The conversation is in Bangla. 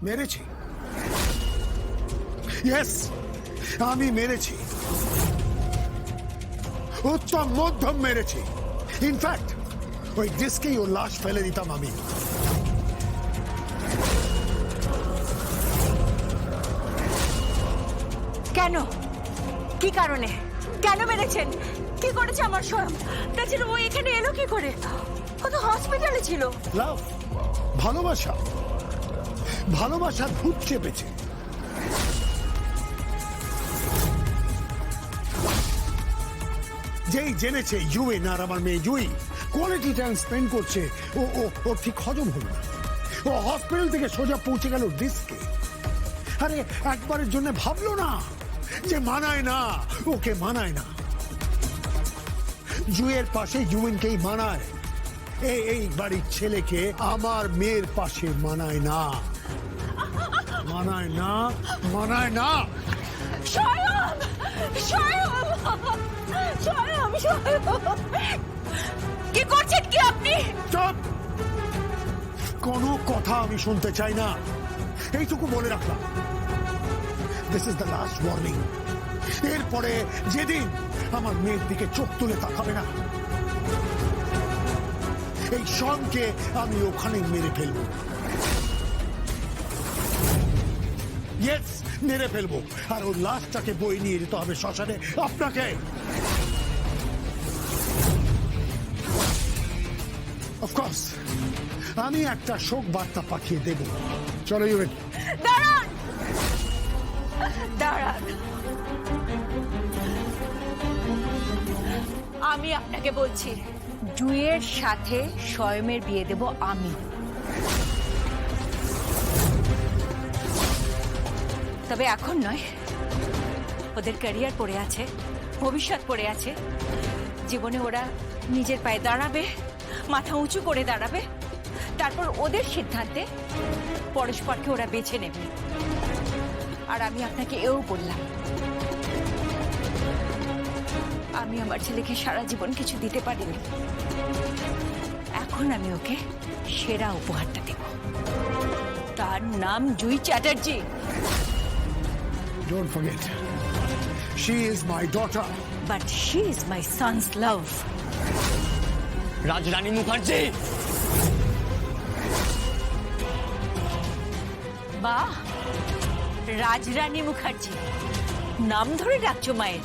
মেরেছি, ইয়েস আমি মেরেছি, উত্তম মধ্যম মেরেছি। ইনফ্যাক্ট ওই ডিস্কেই ওর লাশ ফেলে দিতাম আমি। কেন? কি কারণে? কেন মেরেছেন? কি করেছে আমার স্বয়ং? তাছাড়া ও এখানে এলো কি করে? ও তো হসপিটালে ছিল। লাভ, ভালোবাসা, ভালোবাসার ভূত চেপেছে। যেই জেনেছে ইউএন আর আমার মেয়ে জুই কোয়ালিটি টাইম স্পেন্ড করছে, ও ও ও ঠিক হজম হলো না। ও হসপিটাল থেকে সোজা পৌঁছে গেল ডিস্কে। আরে একবারের জন্য ভাবলো না যে মানায় না, ওকে মানায় না। জুয়ের পাশে ইউএনকেই মানায়, এই বাড়ির ছেলেকে আমার মেয়ের পাশে মানায় না, মানায় না, মানায় না। স্বয়ং, স্বয়ং, স্বয়ং, স্বয়ং, কি করছেন কি আপনি? চুপ! কোনো কথা আমি শুনতে চাই না, এইটুকু বলে রাখলাম। This is the last warning. এরপরে যেদিন আমার মেয়ের দিকে চোখ তুলে তাকাবে না, এই শনকে আমি ওখানে মেরে ফেলবো। ইয়েস, মেরে ফেলবো। আর ওর লাশটাকে বয়ে নিয়ে যেতে হবে শ্মশানে আপনাকে। অফকোর্স আমি একটা শোক বার্তা পাঠিয়ে দেব। চলো ইউএন। দাঁড়ান, দাঁড়ান। আমি আপনাকে বলছি, জুয়ের সাথে স্বয়মের বিয়ে দেব আমি। তবে এখন নয়, ওদের ক্যারিয়ার পড়ে আছে, ভবিষ্যৎ পড়ে আছে। জীবনে ওরা নিজের পায়ে দাঁড়াবে, মাথা উঁচু করে দাঁড়াবে, তারপর ওদের সিদ্ধান্তে পরস্পরকে ওরা বেছে নেবে। আর আমি আপনাকে এও বললাম, আমি আমার ছেলেকে সারা জীবন কিছু দিতে পারিনি, এখন আমি ওকে সেরা উপহারটা দেব। তার নাম জুই Chatterjee. Don't forget, she is my daughter. But she is my son's love. রাজরানী মুখার্জি। বাহ, রাজরানী মুখার্জি নাম ধরে ডাকছো মায়ের।